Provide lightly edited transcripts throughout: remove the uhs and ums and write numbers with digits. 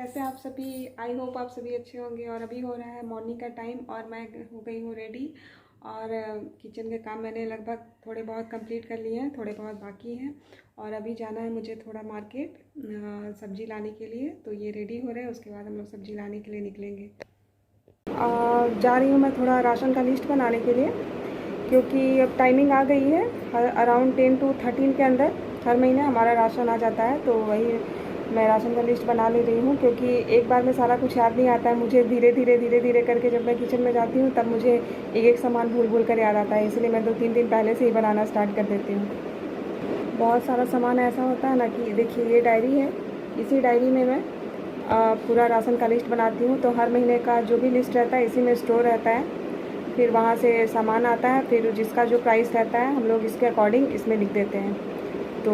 कैसे आप सभी। आई होप आप सभी अच्छे होंगे। और अभी हो रहा है मॉर्निंग का टाइम और मैं हो गई हूँ रेडी। और किचन के काम मैंने लगभग थोड़े बहुत कंप्लीट कर लिए हैं, थोड़े बहुत बाकी हैं। और अभी जाना है मुझे थोड़ा मार्केट सब्ज़ी लाने के लिए। तो ये रेडी हो रहे हैं, उसके बाद हम लोग सब्ज़ी लाने के लिए निकलेंगे। जा रही हूँ मैं थोड़ा राशन का लिस्ट बनाने के लिए, क्योंकि अब टाइमिंग आ गई है। अराउंड 10 to 13 के अंदर हर महीने हमारा राशन आ जाता है। तो वही मैं राशन का लिस्ट बना ले रही हूँ, क्योंकि एक बार में सारा कुछ याद नहीं आता है मुझे। धीरे धीरे करके जब मैं किचन में जाती हूँ तब मुझे एक एक सामान भूल कर याद आता है। इसलिए मैं 2-3 दिन पहले से ही बनाना स्टार्ट कर देती हूँ। बहुत सारा सामान ऐसा होता है ना कि देखिए ये डायरी है, इसी डायरी में मैं पूरा राशन का लिस्ट बनाती हूँ। तो हर महीने का जो भी लिस्ट रहता है इसी में स्टोर रहता है। फिर वहाँ से सामान आता है, फिर जिसका जो प्राइस रहता है हम लोग इसके अकॉर्डिंग इसमें लिख देते हैं। तो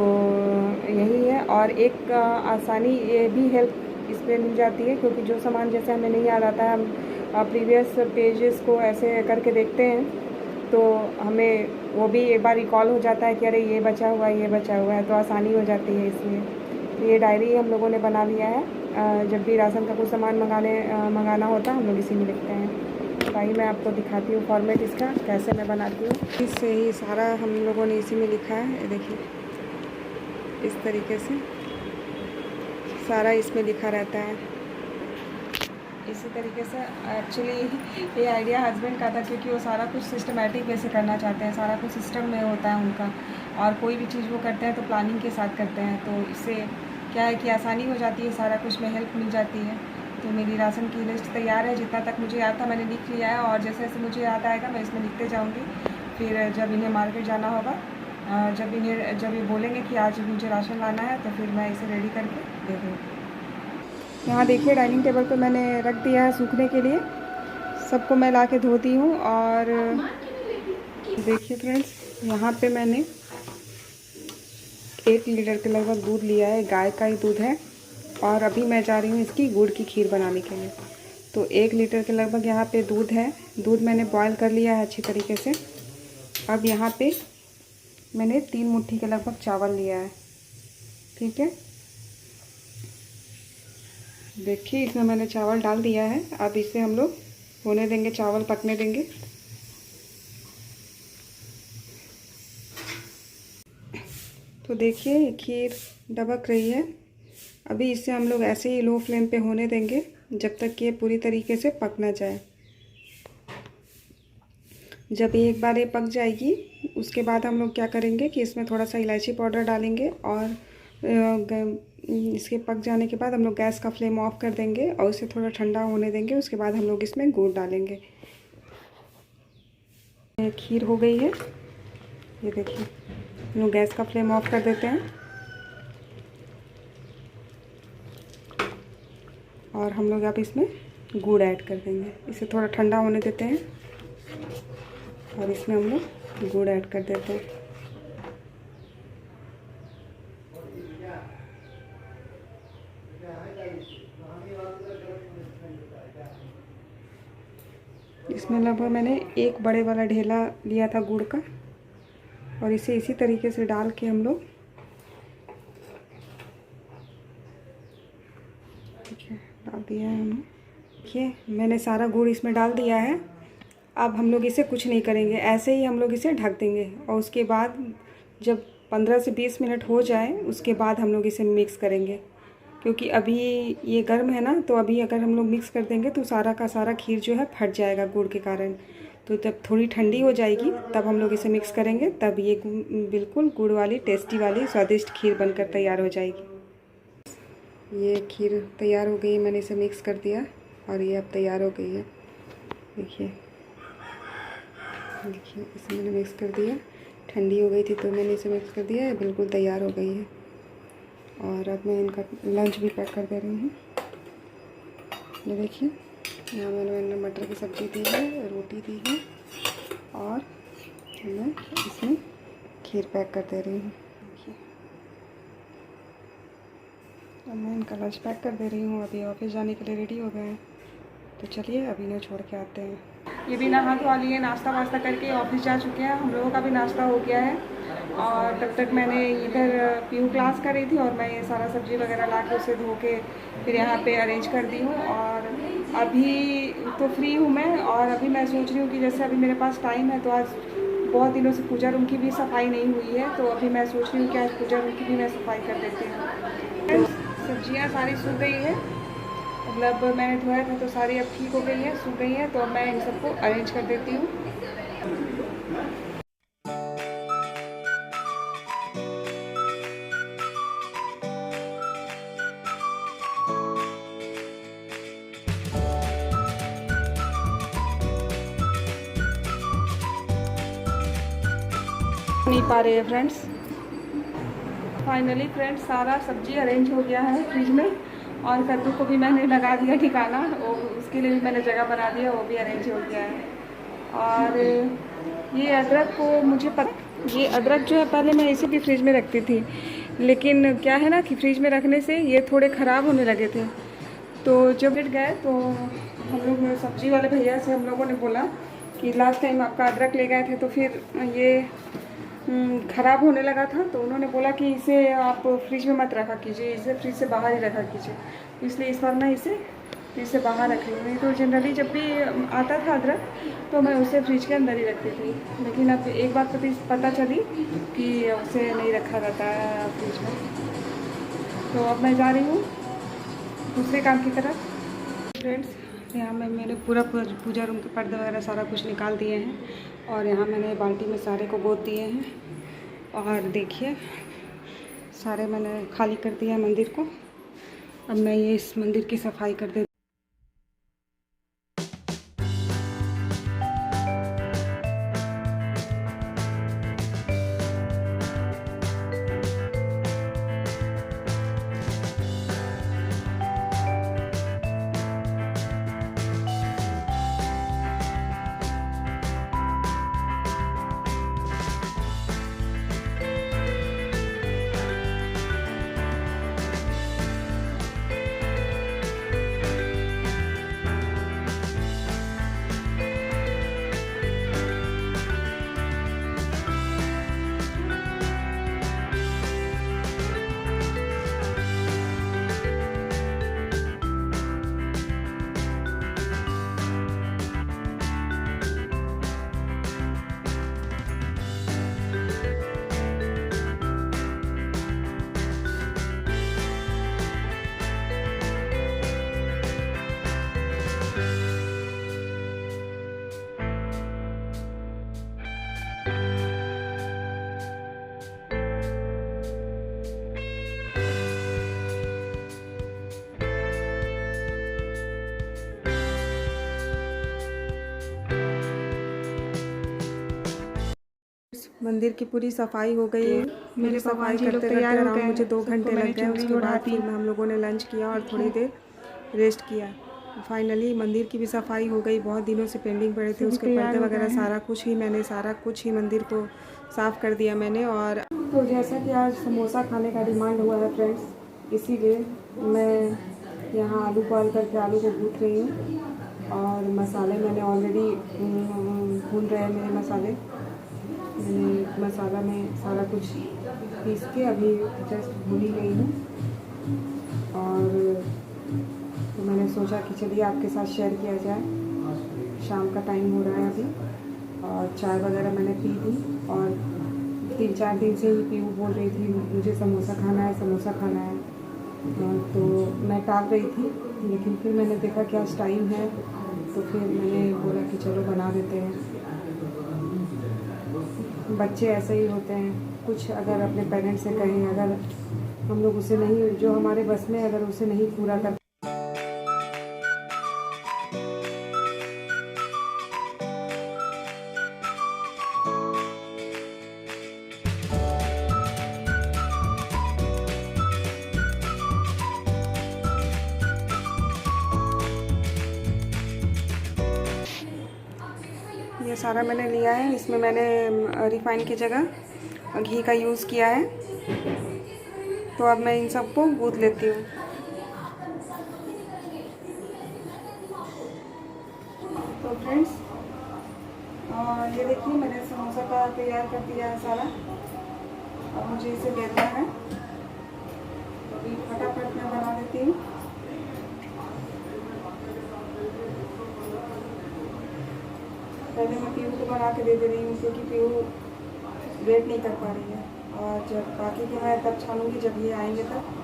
यही है। और एक आसानी ये भी हेल्प इस पर मिल जाती है, क्योंकि जो सामान जैसे हमें नहीं याद आता है, हम प्रीवियस पेजेस को ऐसे करके देखते हैं तो हमें वो भी एक बार रिकॉल हो जाता है कि अरे ये बचा हुआ है, ये बचा हुआ है, तो आसानी हो जाती है। इसलिए तो ये डायरी हम लोगों ने बना लिया है। जब भी राशन का कुछ सामान मंगाना होता है हम लोग इसी में लिखते हैं। भाई मैं आपको दिखाती हूँ फॉर्मेट इसका कैसे मैं बनाती हूँ। इससे ही सारा हम लोगों ने इसी में लिखा है। ये देखिए इस तरीके से सारा इसमें लिखा रहता है। इसी तरीके से एक्चुअली ये आइडिया हस्बैंड का था, क्योंकि वो सारा कुछ सिस्टमेटिक वे से करना चाहते हैं। सारा कुछ सिस्टम में होता है उनका, और कोई भी चीज़ वो करते हैं तो प्लानिंग के साथ करते हैं। तो इससे क्या है कि आसानी हो जाती है, सारा कुछ में हेल्प मिल जाती है। तो मेरी राशन की लिस्ट तैयार है। जितना तक मुझे याद था मैंने लिख लिया है, और जैसे जैसे मुझे याद आएगा मैं इसमें लिखते जाऊँगी। फिर जब इन्हें मार्केट जाना होगा, जब ये बोलेंगे कि आज मुझे राशन लाना है, तो फिर मैं इसे रेडी करके दे दूँगी। यहाँ देखिए डाइनिंग टेबल पे मैंने रख दिया है सूखने के लिए। सबको मैं ला के धोती हूँ। और देखिए फ्रेंड्स, यहाँ पे मैंने 1 लीटर के लगभग दूध लिया है, गाय का ही दूध है। और अभी मैं जा रही हूँ इसकी गुड़ की खीर बनाने के लिए। तो 1 लीटर के लगभग यहाँ पे दूध है। दूध मैंने बॉयल कर लिया है अच्छी तरीके से। अब यहाँ पे मैंने 3 मुट्ठी के लगभग चावल लिया है। ठीक है, देखिए इसमें मैंने चावल डाल दिया है। अब इसे हम लोग होने देंगे, चावल पकने देंगे। तो देखिए खीर डबक रही है। अभी इसे हम लोग ऐसे ही लो फ्लेम पे होने देंगे जब तक कि ये पूरी तरीके से पक ना जाए। जब एक बार ये पक जाएगी उसके बाद हम लोग क्या करेंगे कि इसमें थोड़ा सा इलायची पाउडर डालेंगे। और इसके पक जाने के बाद हम लोग गैस का फ्लेम ऑफ कर देंगे और इसे थोड़ा ठंडा होने देंगे। उसके बाद हम लोग इसमें गुड़ डालेंगे। खीर हो गई है, ये देखिए। हम लोग गैस का फ्लेम ऑफ कर देते हैं और हम लोग अब इसमें गुड़ ऐड कर देंगे। इसे थोड़ा ठंडा होने देते हैं और इसमें हम लोग गुड़ ऐड कर देते हैं। इसमें लगभग मैंने 1 बड़े वाला ढेला लिया था गुड़ का, और इसे इसी तरीके से डाल के हम लोग, ठीक है, डाल दिया है हमने। देखिए मैंने सारा गुड़ इसमें डाल दिया है। अब हम लोग इसे कुछ नहीं करेंगे, ऐसे ही हम लोग इसे ढक देंगे। और उसके बाद जब 15 से 20 मिनट हो जाए उसके बाद हम लोग इसे मिक्स करेंगे, क्योंकि अभी ये गर्म है ना। तो अभी अगर हम लोग मिक्स कर देंगे तो सारा का सारा खीर जो है फट जाएगा गुड़ के कारण। तो जब थोड़ी ठंडी हो जाएगी तब हम लोग इसे मिक्स करेंगे, तब ये बिल्कुल गुड़ वाली टेस्टी वाली स्वादिष्ट खीर बनकर तैयार हो जाएगी। ये खीर तैयार हो गई, मैंने इसे मिक्स कर दिया और ये अब तैयार हो गई है। देखिए देखिए इसे मैंने मिक्स कर दिया। ठंडी हो गई थी तो मैंने इसे मिक्स कर दिया, बिल्कुल तैयार हो गई है। और अब मैं इनका लंच भी पैक कर दे रही हूँ। ये देखिए यहाँ मैंने मटर की सब्ज़ी दी है, रोटी दी है, और मैं इसमें खीर पैक कर दे रही हूँ। देखिए अब मैं इनका लंच पैक कर दे रही हूँ। अभी ऑफिस जाने के लिए रेडी हो गए हैं, तो चलिए अभी इन्हें छोड़ के आते हैं। ये भी नहा धोवा लिए, नाश्ता वास्ता करके ऑफिस जा चुके हैं। हम लोगों का भी नाश्ता हो गया है। और तब तक मैंने इधर पीयू क्लास कर रही थी और मैं ये सारा सब्ज़ी वगैरह ला के उसे धो के फिर यहाँ पे अरेंज कर दी हूँ। और अभी तो फ्री हूँ मैं, और अभी मैं सोच रही हूँ कि जैसे अभी मेरे पास टाइम है तो आज बहुत दिनों से पूजा रूम की भी सफाई नहीं हुई है, तो अभी मैं सोच रही हूँ कि आज पूजा रूम की भी मैं सफाई कर देती हूँ। तो सब्जियाँ सारी सूख गई है, मतलब मैंने धोया था तो सारी अब ठीक हो गई है, सूख गई है, तो अब मैं इन सबको अरेंज कर देती हूँ। नहीं पा रहे हैं फ्रेंड्स। फाइनली फ्रेंड्स सारा सब्जी अरेंज हो गया है फ्रिज में, और कद्दू को भी मैंने लगा दिया ठिकाना, और उसके लिए भी मैंने जगह बना दिया, वो भी अरेंज हो गया है। और ये अदरक को ये अदरक जो है पहले मैं इसे भी फ्रिज में रखती थी, लेकिन क्या है ना कि फ्रिज में रखने से ये थोड़े ख़राब होने लगे थे। तो जब लेट गए तो हम लोग सब्जी वाले भैया से हम लोगों ने बोला कि लास्ट टाइम आपका अदरक ले गए थे तो फिर ये ख़राब होने लगा था, तो उन्होंने बोला कि इसे आप फ्रिज में मत रखा कीजिए, इसे फ्रिज से बाहर ही रखा कीजिए। इसलिए इस बार मैं इसे फ्रिज से बाहर रख रही हूँ। नहीं तो जनरली जब भी आता था अदरक तो मैं उसे फ्रिज के अंदर ही रखती थी, लेकिन अब एक बात पता चली कि उसे नहीं रखा जाता है फ्रिज में। तो अब मैं जा रही हूँ दूसरे काम की तरफ। फ्रेंड्स यहाँ में मैंने पूरा पूजा रूम के पर्दे वगैरह सारा कुछ निकाल दिए हैं, और यहाँ मैंने बाल्टी में सारे को गोद दिए हैं, और देखिए सारे मैंने खाली कर दिया है मंदिर को। अब मैं ये इस मंदिर की सफाई कर देती मंदिर की पूरी सफाई हो गई है। मेरे सफाई करते करते अराउंड मुझे 2 घंटे लग गए। उसके बाद फिर हम लोगों ने लंच किया और थोड़ी देर रेस्ट किया। फाइनली मंदिर की भी सफाई हो गई, बहुत दिनों से पेंडिंग पड़े थे उसके पर्दे वगैरह सारा कुछ ही मंदिर को साफ़ कर दिया मैंने। और तो जैसा कि आज समोसा खाने का डिमांड हुआ है फ्रेंड्स, इसीलिए मैं यहाँ आलू बॉयल करके आलू को भून रही हूँ, और मसाले मैंने ऑलरेडी भून रहे हैं मेरे मसाले। मैंने मसाला में सारा कुछ पीस के अभी जस्ट भून ही गई हूँ, और तो मैंने सोचा कि चलिए आपके साथ शेयर किया जाए। शाम का टाइम हो रहा है अभी, और चाय वगैरह मैंने पी थी, और 3-4 दिन से ही पीयू बोल रही थी मुझे समोसा खाना है, समोसा खाना है। तो मैं टाल रही थी, लेकिन फिर मैंने देखा कि आज टाइम है, तो फिर मैंने बोला कि चलो बना देते हैं। बच्चे ऐसे ही होते हैं, कुछ अगर अपने पेरेंट्स से कहें, अगर हम लोग उसे नहीं, जो हमारे बस में अगर उसे नहीं पूरा कर ये सारा मैंने लिया है। इसमें मैंने रिफाइन की जगह घी का यूज़ किया है। तो अब मैं इन सबको गूँथ लेती हूँ। तो फ्रेंड्स ये देखिए मैंने समोसा का तैयार कर दिया है सारा, अब मुझे इसे बेलना है, तो अभी फटाफट मैं बना देती हूँ। पहले मैं पीहू को बना के दे रही हूँ क्योंकि पीहू वेट नहीं कर पा रही है, और जब बाकी के मैं तब छानूँगी जब ये आएंगे तब।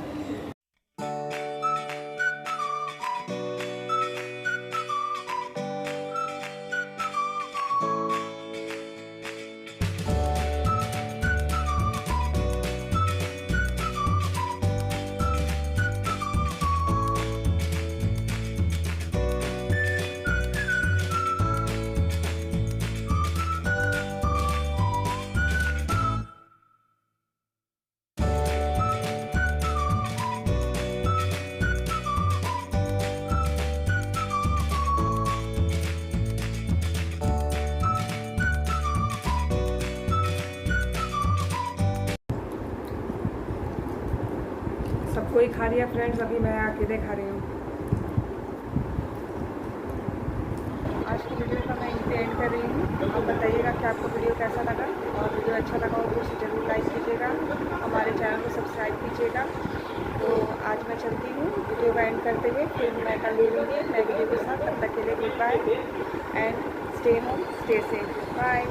सब कोई खा लिया फ्रेंड्स, अभी मैं अकेले खा रही हूँ। आज की वीडियो का मैं यहीं पे एंड कर रही हूँ। आप बताइएगा कि आपको वीडियो कैसा लगा, और वीडियो अच्छा लगा हो तो उसे ज़रूर लाइक कीजिएगा, हमारे चैनल को सब्सक्राइब कीजिएगा। तो आज मैं चलती हूँ वीडियो का एंड करते हुए, फिर मैं कल मिलूँगी नए वीडियो के साथ। तब तक के लिए good bye and stay home, stay safe, bye.